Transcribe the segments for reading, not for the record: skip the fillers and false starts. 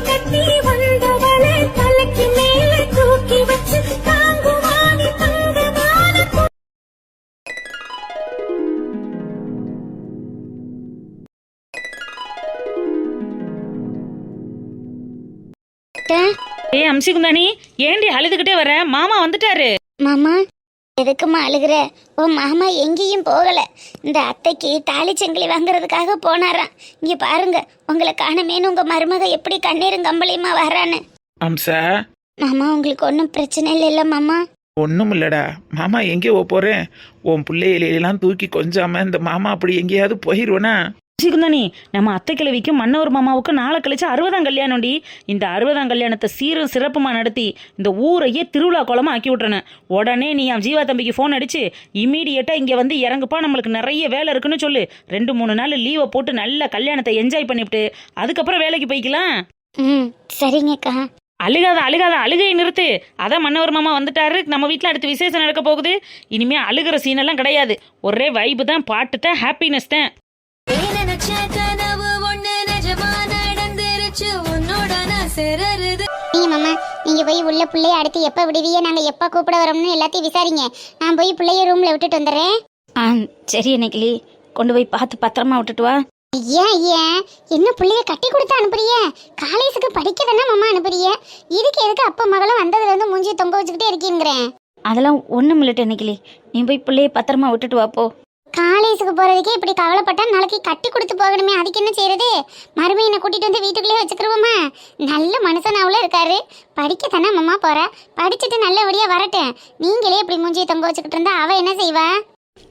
கட்டி வந்தவளை தலைக்கு மேலே தூக்கி வச்சு தாங்குவானி தங்கமான ஏய் அம்சிகுந்தானி, ஏண்டி அழுதுகிட்டே வர? மாமா வந்துட்டாரு. மாமா எதுக்குமா அழுகிற? உன் மாமா எங்கேயும் போகல. இந்த அத்தைக்கு தாலி சங்கிலி வாங்குறதுக்காக போனாராம். இங்க பாருங்க, உங்களை காணமேனு உங்க மருமக எப்படி கண்ணீரும் கம்பளியுமா வர்றான்னு. அம்சா, மாமா உங்களுக்கு ஒன்றும் பிரச்சனை இல்லைல்ல மாமா? ஒன்றும் இல்லடா. மாமா எங்கே போறேன்? உன் பிள்ளைகளெல்லாம் தூக்கி கொஞ்சாம இந்த மாமா அப்படி எங்கேயாவது போயிடுவேனா? அம்சிகுந்தானி, நம்ம அத்தை கிழவிக்கும் மன்னவர் மாமாவுக்கும் நாளை கழிச்சு 60ஆம் கல்யாணம்டி. இந்த 60ஆம் கல்யாணத்தை சீரும் சிறப்புமா நடத்தி இந்த ஊரையே திருவிழா கோலமா ஆக்கி விட்டுறேன். உடனே நீ என் ஜீவா தம்பிக்கு ஃபோன் அடிச்சு இம்மீடியட்டா இங்க வந்து இறங்குப்பா, நம்மளுக்கு நிறைய வேலை இருக்குன்னு சொல்லு. 2-3 நாள் லீவை போட்டு நல்ல கல்யாணத்தை என்ஜாய் பண்ணிவிட்டு அதுக்கப்புறம் வேலைக்கு போய்க்கலாம். சரிங்கக்கா. அழுகாத அழுகாத, அழுகையை நிறுத்து. அதான் மன்னவர் மாமா வந்துட்டாரு, நம்ம வீட்டில் அடுத்து விசேஷம் நடக்க போகுது. இனிமே அழுகிற சீனெல்லாம் கிடையாது. ஒரே வைப்பு தான், பாட்டு தான், ஹாப்பினஸ் தான். நினைச்ச கனவு ஒண்ணு நிஜமா நடந்துருச்சு, உன்னோட நான் சிறருது. நீங்க மாமா, நீங்க போய் உள்ள பிள்ளைய அடுத்து எப்ப விடுவீங்க, நாங்க எப்ப கூப்பிட வரோம்னு எல்லாத்தையும் விசாரிங்க. நான் போய் பிள்ளைய ரூம்ல விட்டுட்டு வந்துடுறேன். சரி அன்னைக்கிளி, கொண்டு போய் பார்த்து பத்திரமா விட்டுட்டு வா. ஏன் என்ன பிள்ளைய கட்டி கொடுத்து அனுப்புறிய? காலேஜுக்கு படிக்க தானே மாமா அனுப்புறிய? இதுக்கு எதுக்கு அப்பா மகளும் வந்ததுல இருந்து மூஞ்சி தொங்க வச்சுக்கிட்டே இருக்கீங்கிறேன். அதெல்லாம் ஒண்ணும் இல்லட்ட அன்னைக்கிளி, நீ போய் பிள்ளைய பத்திரமா விட்டுட்டு வா போ. காலேஜுக்கு போறதுக்கே இப்படி கவலைப்பட்டா நாளைக்கு கட்டி கொடுத்து போகணுமே, அதுக்கு என்ன செய்யறது? மறுமையினை கூட்டிட்டு வந்து வீட்டுக்குள்ளேயே வச்சுக்கிருவோமா? நல்ல மனுஷனாவுல இருக்காரு. படிக்க தானே மாமா போற, படிச்சுட்டு நல்லபடியா வரட்டும். நீங்களே இப்படி மூஞ்சியை தொங்க வச்சுக்கிட்டு இருந்தா அவ என்ன செய்வா?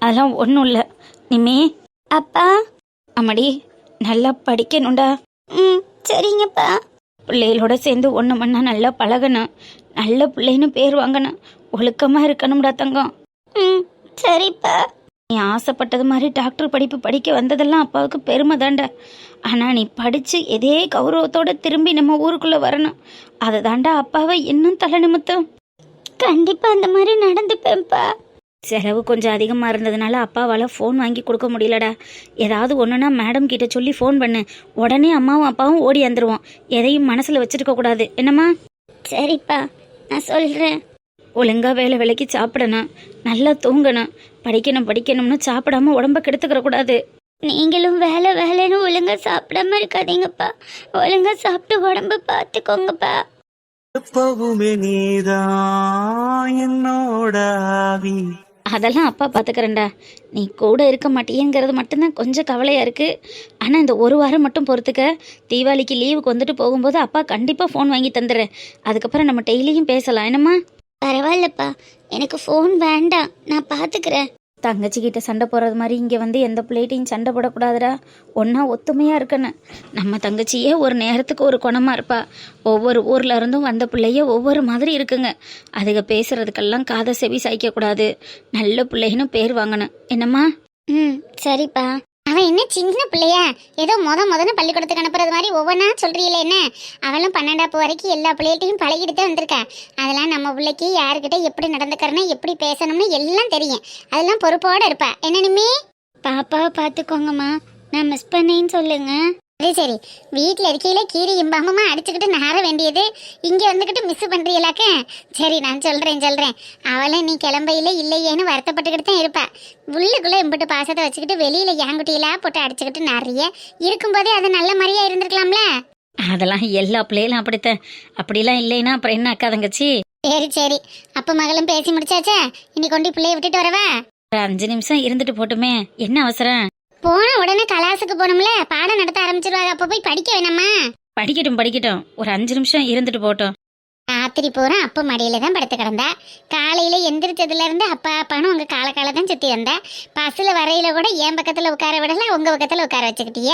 அதெல்லாம் ஒன்றும் இல்லை நிம்மி. அப்பா அம்மாடி, நல்லா படிக்கணும்டா. சரிங்கப்பா. பிள்ளைகளோட சேர்ந்து ஒன்று மண்ணா நல்லா பழகணும், நல்ல பிள்ளைன்னு பேர் வாங்கணும், ஒழுக்கமாக இருக்கணும்டா தங்கம். சரிப்பா. நீ ஆசைப்பட்டது மாதிரி டாக்டர் படிப்பு படிக்க வந்ததெல்லாம் அப்பாவுக்கு பெருமை தாண்டா. ஆனால் நீ படித்து எதே கௌரவத்தோடு திரும்பி நம்ம ஊருக்குள்ளே வரணும். அதை தாண்டா அப்பாவை இன்னும் தலை நிமித்தம். கண்டிப்பா அந்த மாதிரி நடந்துப்பேன்ப்பா. செலவு கொஞ்சம் அதிகமாக இருந்ததுனால அப்பாவால் ஃபோன் வாங்கி கொடுக்க முடியலடா. ஏதாவது ஒன்றுனா மேடம் கிட்ட சொல்லி ஃபோன் பண்ணு. உடனே அம்மாவும் அப்பாவும் ஓடி வந்துடுவோம். எதையும் மனசில் வச்சுருக்க கூடாது, என்னம்மா? சரிப்பா, நான் சொல்கிறேன். ஒழுங்காக வேலைக்கு சாப்பிடணும், நல்லா தூங்கணும். படிக்கணும்னு சாப்பிடாம உடம்ப கெடுத்துக்கிற கூடாது. நீங்களும் வேலைன்னு ஒழுங்கா சாப்பிடாம இருக்காதீங்கப்பா. ஒழுங்கா சாப்பிட்டு உடம்பு பார்த்துக்கோங்கப்பா. எப்பவுமே நீதான் என்னோட ஆவி. அதெல்லாம் அப்பா பார்த்துக்கிறேன்டா. நீ கூட இருக்க மாட்டேங்கிறது மட்டும்தான் கொஞ்சம் கவலையாக இருக்குது. ஆனால் இந்த 1 வாரம் மட்டும் பொறுத்துக்க. தீபாவளிக்கு லீவுக்கு வந்துட்டு போகும்போது அப்பா கண்டிப்பாக ஃபோன் வாங்கி தந்துடுறேன். அதுக்கப்புறம் நம்ம டெய்லியும் பேசலாம், என்னம்மா? பரவாயில்லப்பா, எனக்கு ஃபோன் வேண்டாம், நான் பார்த்துக்கிறேன். தங்கச்சிக்கிட்ட சண்டை போடுறது மாதிரி இங்கே வந்து எந்த பிள்ளைகிட்டையும் சண்டை போடக்கூடாதுடா. ஒன்றா ஒத்துமையாக இருக்கணும். நம்ம தங்கச்சியே ஒரு நேரத்துக்கு ஒரு குணமாக இருப்பா. ஒவ்வொரு ஊரில் இருந்தும் வந்த பிள்ளைய ஒவ்வொரு மாதிரி இருக்குங்க. அதுக பேசுகிறதுக்கெல்லாம் காதை செவி சாய்க்கக்கூடாது. நல்ல பிள்ளைன்னு பேர் வாங்கணும், என்னம்மா? சரிப்பா. அவன் என்ன சின்ன பிள்ளையா? ஏதோ முதன்னு பள்ளிக்கூடத்துக்கு அனுப்புறது மாதிரி ஒவ்வொன்றா சொல்றீங்களே என்ன? அவளும் 12ஆம் வரைக்கும் எல்லா பிள்ளைகிட்டையும் பழகிட்டு வந்திருக்கா. அதெல்லாம் நம்ம பிள்ளைக்கு யாருக்கிட்ட எப்படி நடந்துக்கிறனா எப்படி பேசணும்னு எல்லாம் தெரியும். அதெல்லாம் பொறுப்போட இருப்பா, என்னனுமே? பாப்பாவை பார்த்துக்கோங்கம்மா, நான் மிஸ் பண்ணேன்னு சொல்லுங்க. சரி, வீட்டில் இருக்கையில கீரி இம்பாமமா அடிச்சுக்கிட்டு நார வேண்டியது, இங்கே வந்துக்கிட்டு மிஸ் பண்ணுறீங்களாக்க? சரி, நான் சொல்கிறேன். அவளை நீ கிளம்பையில இல்லையேன்னு வருத்தப்பட்டுக்கிட்டு தான் இருப்பா. உள்ளுக்குள்ளே இம்பிட்டு பாசத்தை வச்சுக்கிட்டு வெளியில் ஏங்குட்டியெல்லாம் போட்டு அடிச்சுக்கிட்டு நிறைய இருக்கும்போதே அது நல்ல மாதிரியா இருந்திருக்கலாம்ல? அதெல்லாம் எல்லா பிள்ளைகளும் அப்படித்தான். அப்படிலாம் இல்லைன்னா அப்புறம் என்ன அக்கா தங்கச்சி? சரி, அப்போ மகளும் பேசி முடிச்சாச்சா? இனி கொண்டு பிள்ளைய விட்டுட்டு வரவா? ஒரு 5 நிமிஷம் இருந்துட்டு போட்டுமே, என்ன அவசரம்? போன உடனே கிளாஸுக்கு போகணும்ல, பாடம் நடத்த ஆரம்பிச்சிருவாங்க. அப்போ போய் படிக்க வேணாமா? படிக்கட்டும், ஒரு 5 நிமிஷம் இருந்துட்டு போட்டோம். ராத்திரி பூரா அப்பா மடியில தான் படுத்து கிடந்தா. காலையில எந்திரிச்சதுல இருந்து அப்பான்னு உங்க கால தான் சுத்தி வந்தா. பஸ்ல வரையில கூட என் பக்கத்துல உட்கார விடல, உங்க பக்கத்துல உட்கார வச்சுக்கிட்டிய.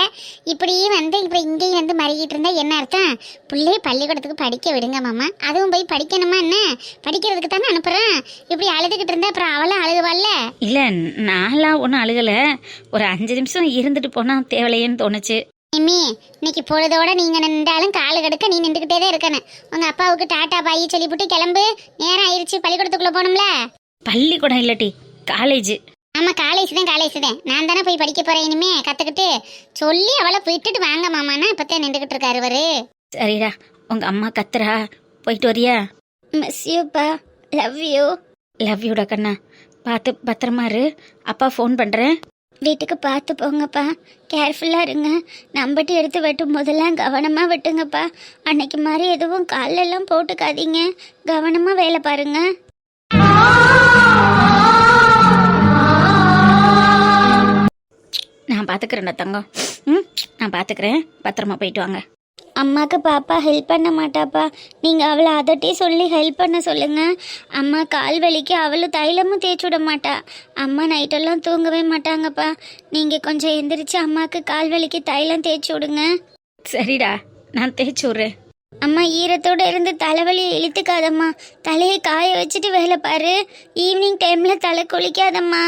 இப்படியே வந்து இப்ப இங்கேயும் வந்து மறிக்கிட்டு இருந்தா என்ன அர்த்தம்? பிள்ளைய பள்ளிக்கூடத்துக்கு படிக்க விடுங்க மாமா. அதுவும் போய் படிக்கணுமா என்ன? படிக்கிறதுக்கு தானே அனுப்புறேன். இப்படி அழுதுகிட்டு இருந்தா அப்புறம் அவளும் அழுகுவாள்ல. இல்ல, நான்லாம் ஒன்றும் அழுகல. ஒரு 5 நிமிஷம் இருந்துட்டு போனா தேவலையேன்னு தோணுச்சு. இன்னைக்கு பொழுதோட நீங்க நின்றாலும் காலு கடுக்க நீ நின்றுகிட்டே தான் இருக்கணும். உங்க அப்பாவுக்கு டாட்டா பாயி சொல்லிவிட்டு கிளம்பு, நேரம் ஆயிடுச்சு, பள்ளிக்கூடத்துக்குள்ள போகணும்ல. பள்ளிக்கூடம் இல்லட்டி, காலேஜ். ஆமா, காலேஜ் தான். நான் தானே போய் படிக்க போறேன். இனிமே கத்துக்கிட்டு சொல்லி அவளை விட்டுட்டு வாங்க மாமானா இப்பதான் நின்றுகிட்டு இருக்காரு இவரு. சரிடா, உங்க அம்மா கத்துறா, போயிட்டு வரியா? மிஸ் யூப்பா, லவ் யூ. லவ் யூடா கண்ணா, பார்த்து பத்திரமா இரு. அப்பா ஃபோன் பண்றேன். வீட்டுக்கு பார்த்து போங்கப்பா, கேர்ஃபுல்லாக இருங்க. நம்பட்டி எடுத்து வெட்டும் போதெல்லாம் கவனமாக வெட்டுங்கப்பா. அன்னைக்கு மாதிரி எதுவும் காலெல்லாம் போட்டுக்காதீங்க, கவனமாக வேலை பாருங்க. நான் பார்த்துக்கிறேன்டா தங்கம். நான் பார்த்துக்கிறேன், பத்திரமா போயிட்டு வாங்க. அம்மாவுக்கு பாப்பா ஹெல்ப் பண்ண மாட்டாப்பா, நீங்கள் அவளை அதட்டி சொல்லி ஹெல்ப் பண்ண சொல்லுங்க. அம்மா கால் வலிக்கு அவளும் தைலமும் தேய்ச்சி விட மாட்டா. அம்மா நைட்டெல்லாம் தூங்கவே மாட்டாங்கப்பா. நீங்கள் கொஞ்சம் எந்திரிச்சு அம்மாவுக்கு கால் வலிக்கு தைலம் தேய்ச்சி விடுங்க. சரிடா, நான் தேய்ச்சி விட்றேன். அம்மா ஈரத்தோட இருந்து தலைவலியை இழுத்துக்காதம்மா, தலையை காய வச்சுட்டு வேலை பாரு. ஈவினிங் டைமில் தலை குளிக்காதம்மா.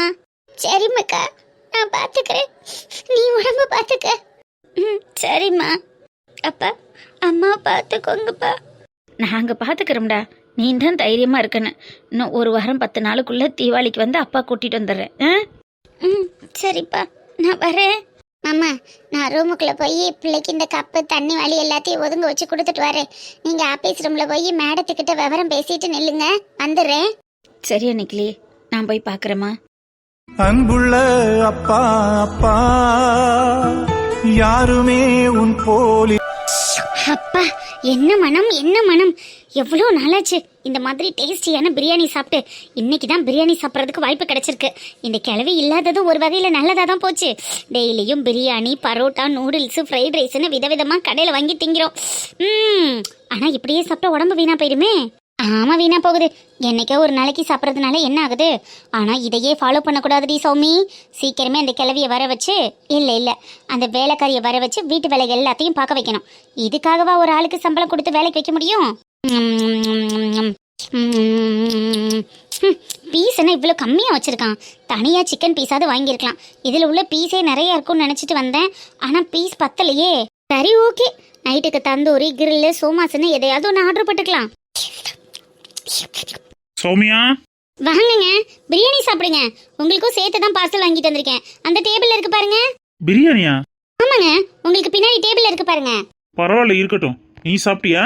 சரிம்மாக்கா, நான் பார்த்துக்கிறேன், நீ உடம்ப பார்த்துக்க. சரிம்மா. அப்பா, அம்மா பார்த்துக்கோங்கப்பா. நாங்கள் பார்த்துக்கிறோம்டா, நீ தான் தைரியமாக இருக்கணும். இன்னும் 1 வாரம் 10 நாளுக்குள்ளே தீபாவளிக்கு வந்து அப்பா கூட்டிகிட்டு வந்துடுறேன். சரிப்பா, நான் வரேன். மாமா, நான் ரூமுக்குள்ளே போய் பிள்ளைக்கு இந்த கப்பு தண்ணி வலி எல்லாத்தையும் ஒதுங்க வச்சு கொடுத்துட்டு வரேன். நீங்கள் ஆஃபீஸ் ரூமில் போய் மேடத்துக்கிட்ட விவரம் பேசிட்டு நில்லுங்க, வந்துடுறேன். சரி அன்னைக்கிளி, நான் போய் பார்க்குறேம்மா. அன்புள்ள அப்பா அப்பா யாருமே உன் போலி. அப்பா, என்ன மனம் என்ன மனம். எவ்வளோ நாளாச்சு இந்த மாதிரி டேஸ்டியான பிரியாணி சாப்பிட்டு. இன்னைக்கு தான் பிரியாணி சாப்பிட்றதுக்கு வாய்ப்பு கிடைச்சிருக்கு. இந்த கிழவி இல்லாததும் ஒரு வகையில் நல்லதாக தான் போச்சு. டெய்லியும் பிரியாணி, பரோட்டா, நூடுல்ஸு, ஃப்ரைட் ரைஸ்னு விதவிதமாக கடையில் வாங்கி திங்கிறோம். ஆனால் இப்படியே சாப்பிட்டா உடம்பு வீணாக போயிடுமே. ஆமாம், வீணாக போகுது. என்னைக்கோ ஒரு நாளைக்கு சாப்பிட்றதுனால என்ன ஆகுது? ஆனால் இதையே ஃபாலோ பண்ணக்கூடாதுடி சௌமி. சீக்கிரமே அந்த கிழவியை வர வச்சு, இல்லை அந்த வேலைக்காரியை வர வச்சு வீட்டு வேலைகள் எல்லாத்தையும் பார்க்க வைக்கணும். இதுக்காகவா ஒரு ஆளுக்கு சம்பளம் கொடுத்து வேலைக்கு வைக்க முடியும்? பீஸ் என்ன இவ்வளோ கம்மியாக வச்சுருக்கான்? தனியாக சிக்கன் பீஸாவது வாங்கியிருக்கலாம். இதில் உள்ள பீஸே நிறைய இருக்கும்னு நினச்சிட்டு வந்தேன். ஆனால் பீஸ் பத்தலையே. சரி, ஓகே, நைட்டுக்கு தந்தூரி, கிரில்லு, சோமாசுன்னு எதையாவது ஒன்று ஆர்டர் போட்டுக்கலாம். சௌமியா, வாங்குங்க, பிரியாணி சாப்பிடுங்க. உங்களுக்கும் சேர்த்து தான் பார்சல் வாங்கிட்டு வந்திருக்கேன். அந்த டேபிள்ல இருக்கு பாருங்க. பிரியாணியா? ஆமாங்க, உங்களுக்கு பின்னாடி டேபிள்ல இருக்கு பாருங்க. பரவாயில்ல, இருக்கட்டும். நீ சாப்பிட்டியா?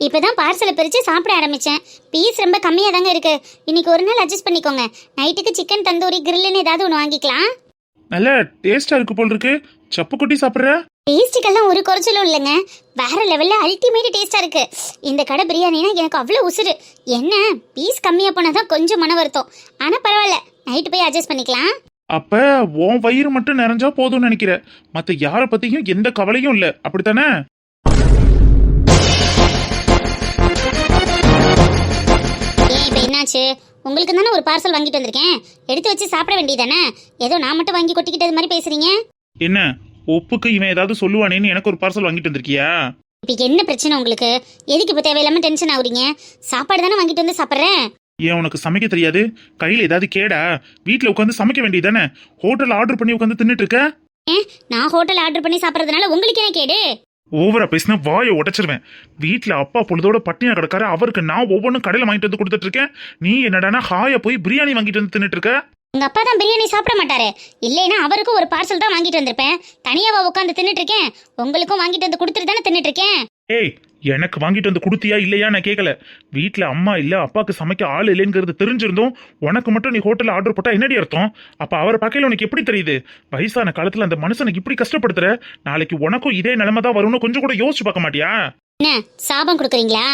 இப்பதான் பார்சலை பிரிச்சு சாப்பிட ஆரம்பிச்சேன். பீஸ் ரொம்ப கம்மியா தாங்க இருக்கு. இன்னைக்கு ஒரு நாள் அட்ஜஸ்ட் பண்ணிக்கோங்க. நைட்டுக்கு சிக்கன் தந்தூரி, கிரில்லுன்னு ஏதாவது ஒன்று வாங்கிக்கலாம். நல்ல டேஸ்டா இருக்கு போல் இருக்கு. சப்பு கொட்டி சாப்பிட்ற? டேஸ்ட்டுக்கெல்லாம் ஒரு குறைச்சலும் இல்லைங்க, வேற லெவல்ல அல்டிமேட் டேஸ்டா இருக்கு. இந்த கடை பிரியாணினா எனக்கு அவ்வளோ உசுறு. என்ன பீஸ் கம்மியா போனாதான் கொஞ்சம் மன வருத்தம். ஆனா பரவாயில்ல, நைட்டு போய் அட்ஜஸ்ட் பண்ணிக்கலாம். அப்ப உன் வயிறு மட்டும் நிறைஞ்சா போதும்னு நினைக்கிற. மத்த யார பத்தியும் எந்த கவலையும் இல்ல, அப்படித்தானே? இப்ப என்னாச்சு? உங்களுக்கு தானே ஒரு பார்சல் வாங்கிட்டு வந்திருக்கேன், எடுத்து வச்சு சாப்பிட வேண்டியதானே? ஏதோ நான் மட்டும் வாங்கி கொட்டிக்கிட்டது மாதிரி பேசுறீங்க. என்ன ஒப்புக்கு இவன் ஏதாவது சொல்லுவானேன்னு எனக்கு ஒரு பார்சல் வாங்கிட்டு வந்திருக்கியா? இப்ப என்ன பிரச்சனை உங்களுக்கு? எதுக்கு இப்ப தேவையில்லாம டென்ஷன் ஆகுறீங்க? சாப்பாடு தானே வாங்கிட்டு வந்து சாப்பிட்றேன். ஏன் உனக்கு சமைக்க தெரியாது? கையில ஏதாவது கேடா? வீட்டுல உட்காந்து சமைக்க வேண்டியதானே? ஹோட்டல் ஆர்டர் பண்ணி உட்காந்து தின்னுட்டு இருக்க. நான் ஹோட்டல் ஆர்டர் பண்ணி சாப்பிட்றதுனால உங்களுக்கு என்ன கேடு? ஓவரா பேசினா வாயை உடைச்சிருவேன். வீட்டுல அப்பா பொழுதோட பட்டினியா கிடக்காரு, அவருக்கு நான் ஒவ்வொன்றும் கடையில வாங்கிட்டு வந்து கொடுத்துட்டு இருக்கேன். நீ என்னடானா ஹாயா போய் பிரியாணி வாங்கிட்டு வந்து தின்னுட்டு இருக்க. உங்க அப்பா தான் பிரியாணி சாப்பிட மாட்டாரு, இல்லைன்னா அவருக்கும் ஒரு பார்சல் தான் வாங்கிட்டு வந்திருப்பேன். தனியாவா உட்காந்து தின்னுட்டு இருக்கேன்? உங்களுக்கும் வாங்கிட்டு வந்து கொடுத்துட்டு தானே தின்னுட்டு இருக்கேன். ஏய், எனக்கு வாங்கிட்டு வந்து கொடுத்தியா இல்லையா நான் கேட்கல. வீட்டுல அம்மா இல்ல, அப்பாக்கு சமைக்க ஆள் இல்லைங்கிறது தெரிஞ்சிருந்தோம் உனக்கு மட்டும் நீ ஹோட்டல்ல ஆர்டர் போட்டா என்னடி அர்த்தம்? அப்ப அவரை பார்க்கல உனக்கு எப்படி தெரியுது? வயசான காலத்துல அந்த மனுஷனுக்கு இப்படி கஷ்டப்படுத்துற, நாளைக்கு உனக்கும் இதே நிலைமை தான் வரும்னு கொஞ்சம் கூட யோசிச்சு பார்க்க மாட்டியா? என்ன சாபம் கொடுக்குறீங்களா?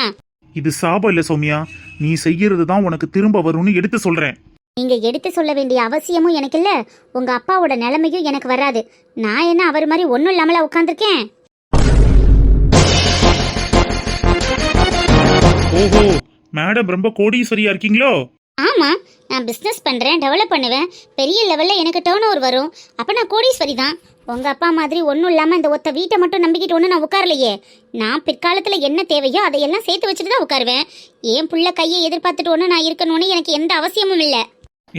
இது சாபம் இல்ல சௌமியா, நீ செய்யறது தான் உனக்கு திரும்ப வரும்னு எடுத்து சொல்றேன். நீங்க எடுத்து சொல்ல வேண்டிய அவசியமும் எனக்கு இல்ல, உங்க அப்பாவோட நிலைமையும் எனக்கு வராது. நான் என்ன அவர் மாதிரி ஒன்னும் இல்லாமல உட்காந்துருக்கேன். ஓஹோ, மேடம் ரொம்ப கோடீஸ்வரியா இருக்கீங்களோ? ஆமா, நான் பிசினஸ் பண்றேன், டெவலப் பண்ணுவேன், பெரிய லெவல்ல எனக்கு டர்ன் ஓவர் வரும். அப்ப நான் கோடீஸ்வரி தான். உங்க அப்பா மாதிரி ஒன்னும் இல்லாம இந்த ஒத்த வீட்டை மட்டும் நம்பிக்கிட்டு ஒண்ணு நான் உட்காரலையே. நான் பிற்காலத்துல என்ன தேவையோ அதையெல்லாம் சேர்த்து வச்சுட்டு தான் உட்காருவேன். என் புள்ள கையை எதிர்பார்த்துட்டு ஒண்ணு நான் இருக்கணும்னு எனக்கு எந்த அவசியமும் இல்லை.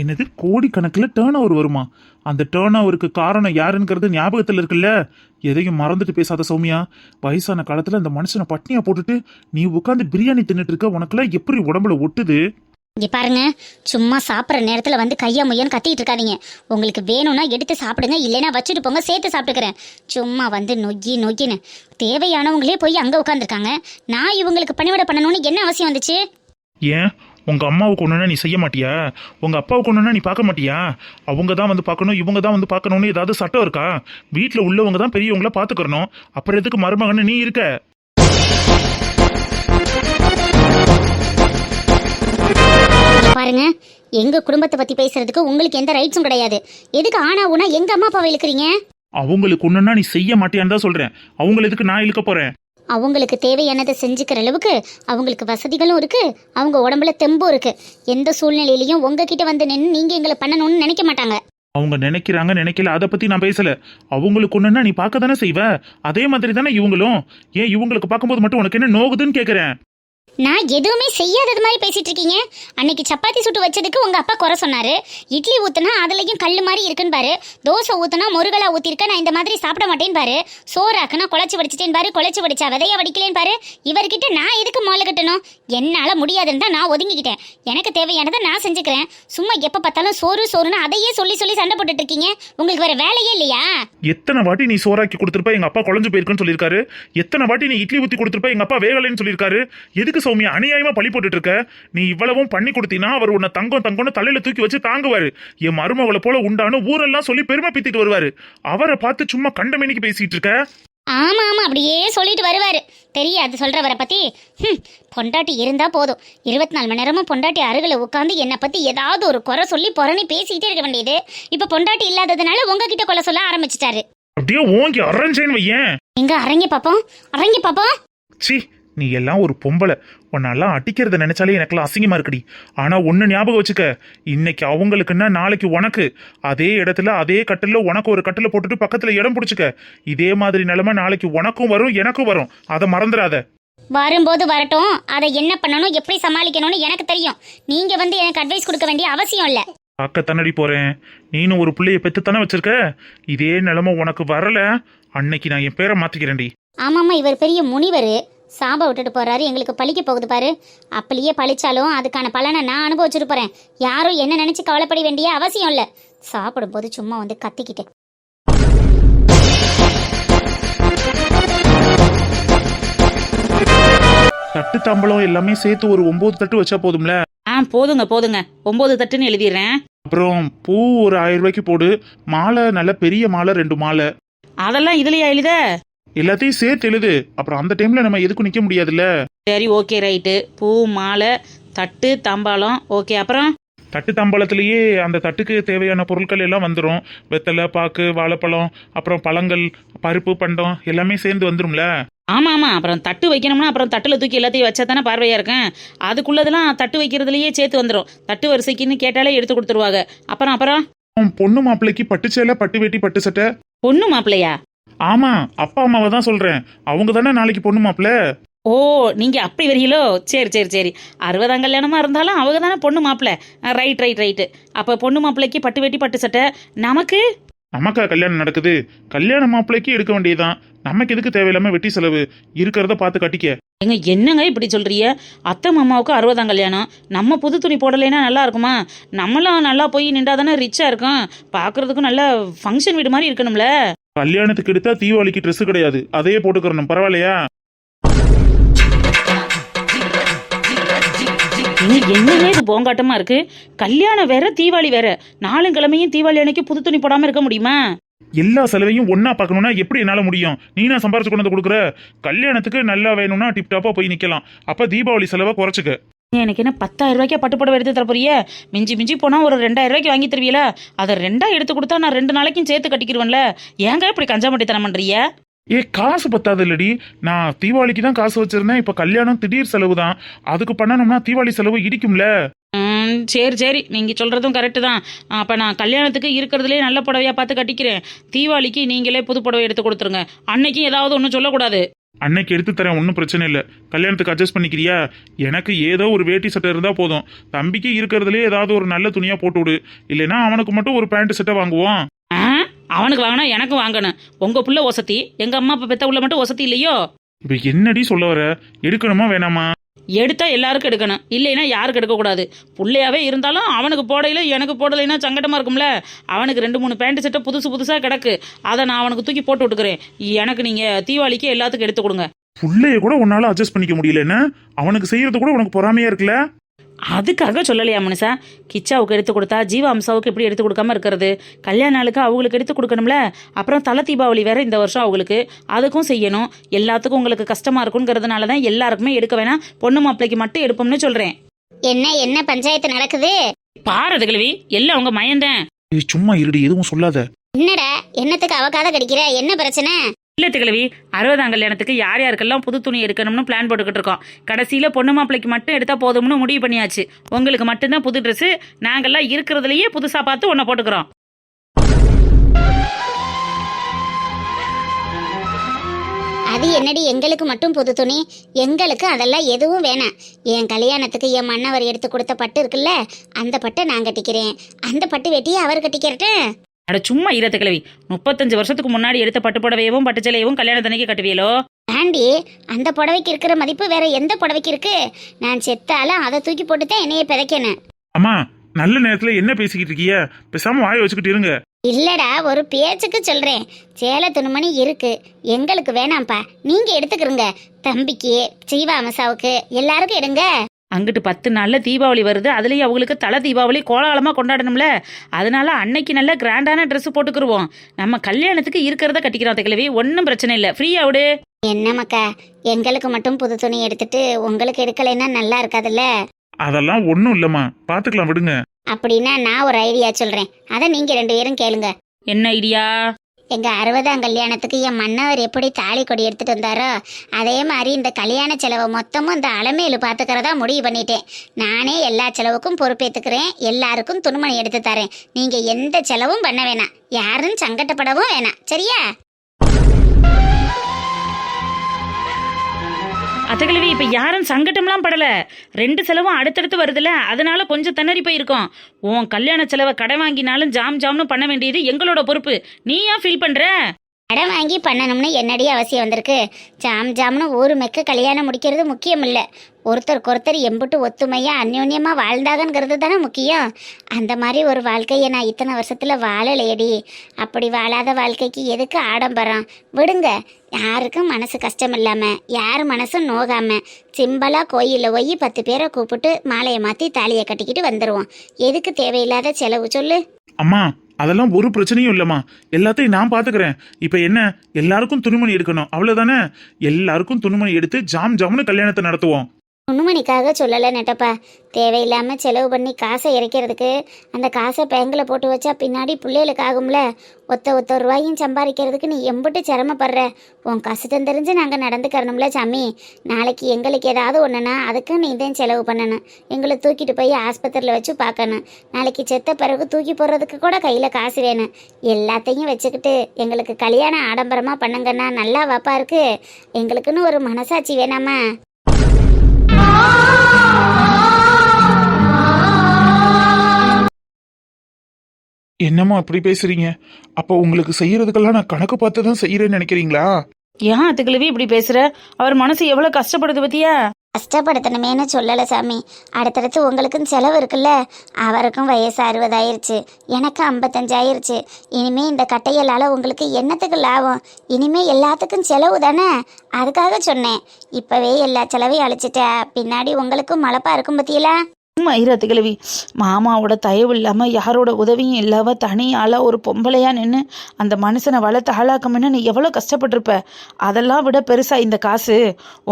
என்னது கோடிக்கணக்கில் டேர்ன் ஓவர் வருமா? அந்த டேர்ன் ஓவருக்கு காரணம் யாருங்கிறது ஞாபகத்தில் இருக்குல்ல? எதையும் மறந்துட்டு பேசாத சௌமியா. வயசான காலத்துல அந்த மனுஷனை பட்னியா போட்டுட்டு நீ உட்காந்து பிரியாணி தின்னுட்டு இருக்க. உனக்குலாம் எப்படி உடம்புல ஒட்டுது? இங்க பாருங்க, சும்மா சாப்பிட்ற நேரத்துல வந்து கையா முய்யான்னு கத்திட்டு இருக்காதீங்க. உங்களுக்கு வேணும்னா எடுத்து சாப்பிடுங்க, இல்லைன்னா வச்சுட்டு போங்க, சேர்த்து சாப்பிட்டுக்கிறேன். சும்மா வந்து நொய்யின்னு தேவையானவங்களே போய் அங்க உட்காந்துருக்காங்க. நான் இவங்களுக்கு பணிவிட பண்ணணும்னு என்ன அவசியம் வந்துச்சு? ஏன் உங்க அம்மாவுக்கு ஒண்ணுன்னா நீ செய்ய மாட்டியா? உங்க அப்பாவுக்கு ஒண்ணுன்னா நீ பார்க்க மாட்டியா? அவங்க தான் வந்து பார்க்கணும், இவங்க தான் வந்து பார்க்கணும்னு ஏதாவது சட்டம் இருக்கா? வீட்டில் உள்ளவங்க தான் பெரியவங்கள பார்த்துக்கறணும். அப்புறம் எதுக்கு மருமகன்னு நீ இருக்க? பாருங்க, எங்க குடும்பத்தை பத்தி பேசுறதுக்கு உங்களுக்கு எந்த ரைட்ஸும் கிடையாது. எதுக்கு ஆனா ஊனா எங்க அம்மா அப்பாவை இழுக்கிறீங்க? அவங்களுக்கு ஒண்ணுன்னா நீ செய்ய மாட்டியான்னு தான் சொல்றேன். அவங்கள எதுக்கு நான் இழுக்க போறேன்? அவங்களுக்கு தேவையானதை செஞ்சுக்கிற அளவுக்கு அவங்களுக்கு வசதிகளும் இருக்கு, அவங்க உடம்புல தெம்பும் இருக்கு. எந்த சூழ்நிலையிலையும் உங்ககிட்ட வந்து நின்று நீங்க எங்களை பண்ணணும்னு நினைக்க மாட்டாங்க. அவங்க நினைக்கிறாங்க நினைக்கல அதை பத்தி நான் பேசல. அவங்களுக்கு ஒண்ணுன்னா நீ பார்க்க தானே செய்வ. அதே மாதிரி தானே இவங்களும். ஏன் இவங்களுக்கு பார்க்கும்போது மட்டும் உனக்கு என்ன நோகுதுன்னு கேக்குறேன். நான் எதுவுமே செய்யாதது மாதிரி பேசிட்டு இருக்கீங்க. அன்னைக்கு சப்பாத்தி சுட்டு வச்சதுக்கு உங்க அப்பா குறை சொன்னாரு. இட்லி ஊத்துனா அதுலயும் கல்லு மாதிரி இருக்குன்னு பாரு. தோசை ஊத்துனா முருகலா ஊத்திருக்க, நான் இந்த மாதிரி சாப்பிட மாட்டேன்னு பாரு. சோறாக்குனா குழச்சி வடிச்சிட்டேன்னு பாரு, குழச்சி வடிச்சா விதையா வடிக்கலேன்னு பாரு. இவர்கிட்ட நான் எதுக்கு மோள கட்டணும்? என்னால முடியாதுன்னு தான் நான் ஒதுங்கிக்கிட்டேன். எனக்கு தேவையானதை நான் செஞ்சுக்கிறேன். சும்மா எப்ப பார்த்தாலும் சோறுன்னு அதையே சொல்லி சண்டை போட்டுட்டு இருக்கீங்க. உங்களுக்கு வேற வேலையே இல்லையா? எத்தனை வாட்டி நீ சோறாக்கி கொடுத்துருப்ப எங்க அப்பா குழஞ்சு போயிருக்குன்னு சொல்லியிருக்காரு. எத்தனை வாட்டி நீ இட்லி ஊத்தி கொடுத்துருப்ப எங்க அப்பா வேகலைன்னு சொல்லியிருக்காரு. எதுக்கு சௌமியா அநியாயமா பழி போட்டுட்டு இருக்க? நீ இவ்வளவும் பண்ணி கொடுத்தீனா அவர் உன்னை தங்கம்னு தலையில தூக்கி வச்சு தாங்குவாரு. என் மருமகளை போல உண்டான ஊரெல்லாம் சொல்லி பெருமை பித்திட்டு வருவாரு. அவரை பார்த்து சும்மா கண்டமேனிக்கு பேசிட்டு இருக்க. ஆமா அப்படியே சொல்லிட்டு வருவாரு. தெரியாது சொல்றவரை பத்தி. பொண்டாட்டி இருந்தா போதும், 24 மணி நேரமும் பொண்டாட்டி அருகில உட்காந்து என்னை பத்தி ஏதாவது ஒரு குறை சொல்லி புறணி பேசிக்கிட்டே இருக்க வேண்டியது. இப்ப பொண்டாட்டி இல்லாததுனால உங்ககிட்ட கொலை சொல்ல ஆரம்பிச்சிட்டாரு. அப்படியே ஓங்கி அரஞ்சேன்னு வையேன். எங்க அரங்கி பாப்போம். சி, நீ எல்லாம் ஒரு பொம்பளை. உன்னெல்லாம் அடிக்கிறத நினைச்சாலே எனக்கெல்லாம் அசிங்கமா இருக்குடி. ஆனா ஒண்ணு ஞாபகம் வச்சுக்க, இன்னைக்கு அவங்களுக்குன்னா நாளைக்கு உனக்கு. அதே இடத்துல அதே கட்டில உனக்கு ஒரு கட்டில போட்டுட்டு பக்கத்துல இடம் பிடிச்சுக்க. இதே மாதிரி நிலைமை நாளைக்கு உனக்கும் வரும் எனக்கும் வரும். அதை மறந்துடாத. வரும்போது வரட்டும். அதை என்ன பண்ணணும், எப்படி சமாளிக்கணும்னு எனக்கு தெரியும். நீங்க வந்து எனக்கு அட்வைஸ் கொடுக்க வேண்டிய அவசியம் இல்ல. பார்க்க தன்னடி போறேன். நீனும் ஒரு பிள்ளைய பெத்து தானே வச்சிருக்க. இதே நிலைமை உனக்கு வரல, அன்னைக்கு நான் என் பேரை மாத்திக்கிறேன்டி. ஆமாம்மா, இவர் பெரிய முனிவர். சாப விட்டுட்டு போறாரு, எங்களுக்கு பழிக்க போகுது பாரு. அப்படியே பழிச்சாலும் அதுக்கான பலனை நான் அனுபவிச்சுட்டு போறேன். யாரும் என்ன நினைச்சு கவலைப்பட வேண்டிய அவசியம் இல்ல. சாப்பிடும் போது சும்மா வந்து கத்திக்கிட்டேன். தட்டு தம்பளம் எல்லாமே சேர்த்து ஒரு 9 தட்டு வச்சா போதும்ல? போதுங்க 9 தட்டுன்னு எழுதிடுறேன். அப்புறம் பூ ஒரு 1000 ரூபாய்க்கு போடு. மாலை நல்ல பெரிய மாலை 2 மாலை. அதெல்லாம் இதுலயா எழுத? எல்லாத்தையும் சேர்த்து எழுது. அப்புறம் அந்த டைம்ல நம்ம எதுக்கும் நிக்க முடியாதுல்ல. சரி, ஓகே, ரைட்டு. பூ, மாலை, தட்டு, தாம்பாளம். ஓகே, அப்புறம் தட்டு தாம்பாளத்திலேயே அந்த தட்டுக்கு தேவையான பொருட்கள் எல்லாம் வந்துடும். வெத்தலை, பாக்கு, வாழைப்பழம், அப்புறம் பழங்கள், பருப்பு, பண்டம் எல்லாமே சேர்ந்து வந்துரும்ல. ஆமா, அப்புறம் தட்டு வைக்கணும்னா அப்புறம் தட்டுல தூக்கி எல்லாத்தையும் வச்சா தானே பார்வையா இருக்கேன். அதுக்குள்ளதெல்லாம் தட்டு வைக்கிறதுலயே சேர்த்து வந்துடும். தட்டு வரிசைக்குன்னு கேட்டாலே எடுத்து கொடுத்துருவாங்க. அப்புறம் பொண்ணு மாப்பிள்ளைக்கு பட்டு சேலை, பட்டு வேட்டி, பட்டு சட்டை. பொண்ணு மாப்பிள்ளையா? ஆமா, அப்பா அம்மாவை தான் சொல்றேன். அவங்க தானே நாளைக்கு பொண்ணு மாப்பிள்ளை. ஓ, நீங்க அப்படி வரீங்களோ? சரி 60ஆம் கல்யாணமா இருந்தாலும் அவங்க தானே பொண்ணு மாப்பிள்ளை. ரைட்டு. அப்ப பொண்ணு மாப்பிள்ளைக்கு பட்டு வேட்டி, பட்டு சட்டை. நமக்கா கல்யாணம் நடக்குது? கல்யாண மாப்பிள்ளைக்கு எடுக்க வேண்டியதுதான். நமக்கு எதுக்கு தேவையில்லாம வெட்டி செலவு? இருக்கிறத பார்த்து கட்டிக்க. என்னங்க இப்படி சொல்றீங்க? அத்தை மாமாவுக்கு 60ஆம் கல்யாணம். நம்ம புது துணி போடலைன்னா நல்லா இருக்குமா? நம்மளாம் நல்லா போய் நின்றாதானே ரிச்சா இருக்கும். பாக்குறதுக்கும் நல்ல ஃபங்க்ஷன் வீடு மாதிரி இருக்கணும்ல. கல்யாணத்துக்கு எடுத்தா தீபாவளிக்கு ட்ரெஸ் கிடையாது, அதையே போட்டுக்கிறணும். பரவாயில்லையா? என்னங்க இது போங்காட்டமா இருக்கு? கல்யாணம் வேற, தீபாவளி வேற. 4 கிழமையும் தீபாவளி அன்னைக்கு புது துணி போடாம இருக்க முடியுமா? எல்லா செலவையும் ஒன்னா பார்க்கணும்னா எப்படி என்னால முடியும்? நீனா சம்பாரிச்சு கொண்டு வந்து கொடுக்குற. கல்யாணத்துக்கு நல்லா வேணும்னா டிப்டாப்பா போய் நிக்கலாம். அப்ப தீபாவளி செலவை குறைச்சுக்க. எனக்கு என்ன 10,000 ரூபாய்க்கு பட்டுப்புடவை எடுத்து தரப்போறிய? மிஞ்சி போனா ஒரு 2000 ரூபாய்க்கு வாங்கி தருவீல? அதை 2 எடுத்து கொடுத்தா நான் 2 நாளைக்கும் சேர்த்து கட்டிக்கிடுவேன்ல. ஏங்க இப்படி கஞ்சாமட்டித்தனம் பண்றீங்க? காசு பத்தாது இல்லடி. நான் தீபாவளிக்கு தான் காசு வச்சிருந்தேன். இப்ப கல்யாணம் திடீர் செலவு தான். அதுக்கு பண்ணணும்னா தீபாவளி செலவு இடிக்கும்ல. சரி, நீங்க சொல்றதும் கரெக்டு தான். அப்ப நான் கல்யாணத்துக்கு இருக்கிறதுலே நல்ல புடவையா பார்த்து கட்டிக்கிறேன். தீபாவளிக்கு நீங்களே புது புடவை எடுத்து கொடுத்துருங்க. அன்னைக்கு ஏதாவது ஒன்றும் சொல்லக்கூடாது. அன்னைக்கு எடுத்து தரேன், ஒன்றும் பிரச்சனை இல்லை. கல்யாணத்துக்கு அட்ஜஸ்ட் பண்ணிக்கிறியா? எனக்கு ஏதோ ஒரு வேட்டி சட்டை இருந்தா போதும். தம்பிக்கு இருக்கிறதுலே ஏதாவது ஒரு நல்ல துணியா போட்டு விடு. இல்லைன்னா அவனுக்கு மட்டும் ஒரு பேண்ட் சட்டை வாங்குவோம். அவனுக்கு வாங்கினா எனக்கும் வாங்கணும். உங்க புள்ள வசதி, எங்க அம்மா அப்பா பெத்த உள்ள மட்டும் வசதி இல்லையோ? இப்ப என்னடி சொல்ல வர? எடுக்கணுமா வேணாமா? எடுத்தா எல்லாருக்கும் எடுக்கணும், இல்லைன்னா யாருக்கு எடுக்கக்கூடாது. பிள்ளையாவே இருந்தாலும் அவனுக்கு போடையில எனக்கு போடலைன்னா சங்கடமா இருக்கும்ல. அவனுக்கு 2-3 பேண்ட் செட்டை புதுசா கிடக்கு, அதை நான் அவனுக்கு தூக்கி போட்டு விட்டுக்கிறேன். எனக்கு நீங்க தீபாவளிக்கு எல்லாத்துக்கும் எடுத்து கொடுங்க. புள்ளைய கூட உன்னால அட்ஜஸ்ட் பண்ணிக்க முடியல என்ன? அவனுக்கு செய்யறது கூட உனக்கு பொறாமையா இருக்குல்ல? அதுக்காக சொல்லலையா மனுஷா? கிச்சாவுக்கு எடுத்து கொடுத்தா ஜீவா அம்சாவுக்கு எப்படி எடுத்து கொடுக்காம இருக்கிறது? கல்யாண நாளுக்கு அவங்களுக்கு எடுத்து கொடுக்கணும்ல. அப்புறம் தலை தீபாவளி வேற இந்த வருஷம் அவங்களுக்கு, அதுக்கும் செய்யணும். எல்லாத்துக்கும் உங்களுக்கு கஷ்டமா இருக்குங்கிறதுனால தான் எல்லாருக்குமே எடுக்க வேணாம், பொண்ணு மாப்பிள்ளைக்கு மட்டும் எடுப்போம்னு சொல்றேன். என்ன பஞ்சாயத்து நடக்குது? பாரத கிழவி, எல்லாம் அவங்க மயந்தேன். ஏய், சும்மா இருடி, எதுவும் சொல்லாத. என்னடா என்னத்துக்கு அவகாத கடிக்கிற? என்ன பிரச்சனை? இல்ல கிழவி, 60ஆம் கல்யாணத்துக்கு யார் யாருக்கெல்லாம் புது துணி எடுக்கணும்னு பிளான் போட்டுக்கிட்டு இருக்கோம். கடைசியில பொண்ணு மாப்பிள்ளைக்கு மட்டும் எடுத்தா போதும்னு முடிவு பண்ணியாச்சு. உங்களுக்கு மட்டும்தான் புது ட்ரெஸ், நாங்கெல்லாம் இருக்கிறதுலயே புதுசா பார்த்து ஒன்ன போட்டுக்கிறோம். அது என்னடி எங்களுக்கு மட்டும் புது துணி? எங்களுக்கு அதெல்லாம் எதுவும் வேணாம். என் கல்யாணத்துக்கு என் மன்னவர் எடுத்து கொடுத்த பட்டு இருக்குல்ல, அந்த பட்டை நான் கட்டிக்கிறேன். அந்த பட்டு வெட்டியை அவர் கட்டிக்கிறேன். அட சும்மா ஈரத்து கிழவி, 35 வருஷத்துக்கு முன்னாடி எடுத்த பட்டு புடவையவும் பட்டுச்சலையவும் கல்யாணத்தன்னைக்கு கட்டுவியலோ? ஆண்டி, அந்த புடவைக்கு இருக்கிற மதிப்பு வேற எந்த புடவைக்கு இருக்கு? நான் செத்தாலும் அதை தூக்கி போட்டுதான் என்னைய பிதைக்கணும். அம்மா, நல்ல நேரத்துல என்ன பேசிக்கிட்டு இருக்கீங்க? பேசாம வாயை வச்சுக்கிட்டு இருங்க. இல்லடா, ஒரு பேச்சுக்கு சொல்றேன். சேலை துணிமணி இருக்கு, எங்களுக்கு வேணாம்ப்பா, நீங்க எடுத்துக்கிறங்க. தம்பிக்கு, ஜீவா அம்சாவுக்கு எல்லாருக்கும் எடுங்க. அங்கிட்டு 10 நாள்ல தீபாவளி வருது, அதுலயும் அவங்களுக்கு தலை தீபாவளி கோலாகலமா கொண்டாடணும்ல. அதனால அன்னைக்கு நல்ல கிராண்டான ட்ரெஸ் போட்டுக்கிருவோம். நம்ம கல்யாணத்துக்கு இருக்கிறத கட்டிக்கிறோம் கிழவி, ஒன்றும் பிரச்சனை இல்லை, ஃப்ரீயா விடு. என்ன மக்கா, எங்களுக்கு மட்டும் புது துணி எடுத்துட்டு உங்களுக்கு எடுக்கலைன்னா நல்லா இருக்காதுல்ல? அதெல்லாம் ஒண்ணும் இல்லம்மா, பாத்துக்கலாம், விடுங்க. அப்படின்னா நான் ஒரு ஐடியா சொல்றேன், அதை நீங்க 2 பேரும் கேளுங்க. என்ன ஐடியா? எங்க 60ஆம் கல்யாணத்துக்கு என் மன்னவர் எப்படி தாலி கொடி எடுத்துட்டு வந்தாரோ, அதே மாதிரி இந்த கல்யாண செலவை மொத்தமும் இந்த அலமேலு பாத்துக்கிறதா முடிவு பண்ணிட்டேன். நானே எல்லா செலவுக்கும் பொறுப்பேற்றுக்கிறேன், எல்லாருக்கும் துணிமணி எடுத்து தரேன். நீங்க எந்த செலவும் பண்ண வேணாம், யாரும் சங்கடப்படவும் வேணாம், சரியா? அத்தகிழவி, இப்ப யாரும் சங்கட்டம்லாம் படல. 2 செலவும் அடுத்தடுத்து வருதுல, அதனால கொஞ்சம் திணறி போயிருக்கோம். உன் கல்யாண செலவை கடன் வாங்கினாலும் ஜாம்னு பண்ண வேண்டியது எங்களோட பொறுப்பு. நீ ஏன் ஃபீல் பண்ற? கடன் வாங்கி பண்ணணும்னு என்னடி அவசியம் வந்திருக்கு? ஜாம்னு ஊரு மெக்க கல்யாணம் முடிக்கிறது முக்கியம் இல்லை. ஒருத்தருக்கு எம்புட்டு ஒத்துமையா அந்யோன்யமா வாழ்ந்தாகங்கிறது தானே முக்கியம். அந்த மாதிரி ஒரு வாழ்க்கையை நான் இத்தனை வருஷத்துல வாழலையடி. அப்படி வாழாத வாழ்க்கைக்கு எதுக்கு ஆடம்பரம்? விடுங்க, யாருக்கும் மனசு கஷ்டம் இல்லாம, யார் மனசும் நோகாம சிம்பிளா கோயிலில் போய் 10 பேரை கூப்பிட்டு மாலையை மாத்தி தாலியை கட்டிக்கிட்டு வந்துடுவோம். எதுக்கு தேவையில்லாத செலவு சொல்லு? அம்மா, அதெல்லாம் ஒரு பிரச்சனையும் இல்லம்மா, எல்லாத்தையும் நான் பாத்துக்கிறேன். இப்ப என்ன, எல்லாருக்கும் துணிமணி எடுக்கணும், அவ்வளவுதானே? எல்லாருக்கும் துணிமணி எடுத்து ஜாம்னு கல்யாணத்தை நடத்துவோம். துணிமணிக்காக சொல்லலை நெட்டப்பா. தேவையில்லாம செலவு பண்ணி காசை இறைக்கிறதுக்கு அந்த காசை பேங்கில் போட்டு வச்சா பின்னாடி பிள்ளைகளுக்கு ஆகும்ல. ஒத்த ரூபாயும் சம்பாதிக்கிறதுக்கு நீ எம்பிட்டு சிரமப்படுற. உன் கஷ்டம் தெரிஞ்சு நாங்கள் நடந்துக்கிறணும்ல சாமி. நாளைக்கு எங்களுக்கு ஏதாவது ஒன்றுனா அதுக்கு நீ தான் செலவு பண்ணணும். எங்களை தூக்கிட்டு போய் ஆஸ்பத்திரியில் வச்சு பார்க்கணும். நாளைக்கு செத்த பிறகு தூக்கி போடுறதுக்கு கூட கையில் காசு வேணும். எல்லாத்தையும் வச்சுக்கிட்டு எங்களுக்கு கல்யாணம் ஆடம்பரமாக பண்ணுங்கன்னா நல்லா வாப்பா இருக்கு. எங்களுக்குன்னு ஒரு மனசாட்சி வேணாமா? என்னம்மா இப்படி பேசுறீங்க? அப்போ உங்களுக்கு செய்யறதுக்கெல்லாம் நான் கணக்கு பார்த்து தான் செய்யறேன்னு நினைக்கிறீங்களா? ஏன் அத்துக்கிழவி இப்படி பேசுற? அவர் மனசு எவ்வளவு கஷ்டப்படுது பத்தியா? கஷ்டப்படுத்தணுமேனு சொல்லலை சாமி. அடுத்தடுத்து உங்களுக்கும் செலவு இருக்குல்ல. அவருக்கும் வயசு 60 ஆயிருச்சு, எனக்கு 55 ஆயிருச்சு. இனிமே இந்த கட்டையலால் உங்களுக்கு என்னத்துக்கு லாபம்? இனிமே எல்லாத்துக்கும் செலவு தானே, அதுக்காக சொன்னேன். இப்பவே எல்லா செலவையும் அழிச்சிட்ட பின்னாடி உங்களுக்கும் மலைப்பா இருக்கும் பத்தியலா? மயிரத்து கிழவி, மாமாவோட தயவு இல்லாமல் யாரோட உதவியும் இல்லாம தனியால ஒரு பொம்பளையா நின்று அந்த மனுஷனை வளர்த்து ஆளாக்கணும்னு நீ எவ்வளோ கஷ்டப்பட்டிருப்ப. அதெல்லாம் விட பெருசா இந்த காசு.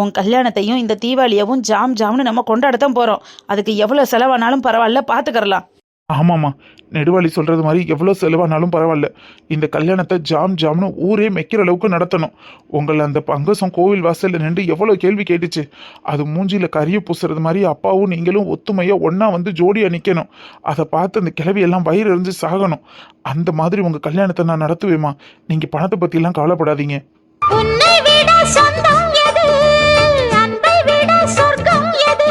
உன் கல்யாணத்தையும் இந்த தீபாவளியவும் ஜாம்னு நம்ம கொண்டாடத்தான் போகிறோம். அதுக்கு எவ்வளோ செலவானாலும் பரவாயில்ல, பார்த்துக்கறலாம். ஆமாம்மா, நெடுவாளி சொல்றது மாதிரி எவ்வளோ செலவானாலும் பரவாயில்ல, இந்த கல்யாணத்தை ஜாம்னு ஊரே மெக்கிற அளவுக்கு நடத்தணும். உங்களை அந்த பங்கசம் கோவில் வாசல்ல நின்று எவ்வளோ கேள்வி கேட்டுச்சு. அது மூஞ்சியில் கரிய பூசுறது மாதிரி அப்பாவும் நீங்களும் ஒத்துமையா ஒன்னா வந்து ஜோடியா நிற்கணும். அதை பார்த்து அந்த கிளவியெல்லாம் வயிறு எறிஞ்சு சாகணும். அந்த மாதிரி உங்க கல்யாணத்தை நான் நடத்துவேம்மா. நீங்க பணத்தை பத்திலாம் கவலைப்படாதீங்க. உன்னை விட சொந்தம் எது? அன்பை விட சொர்க்கம் எது?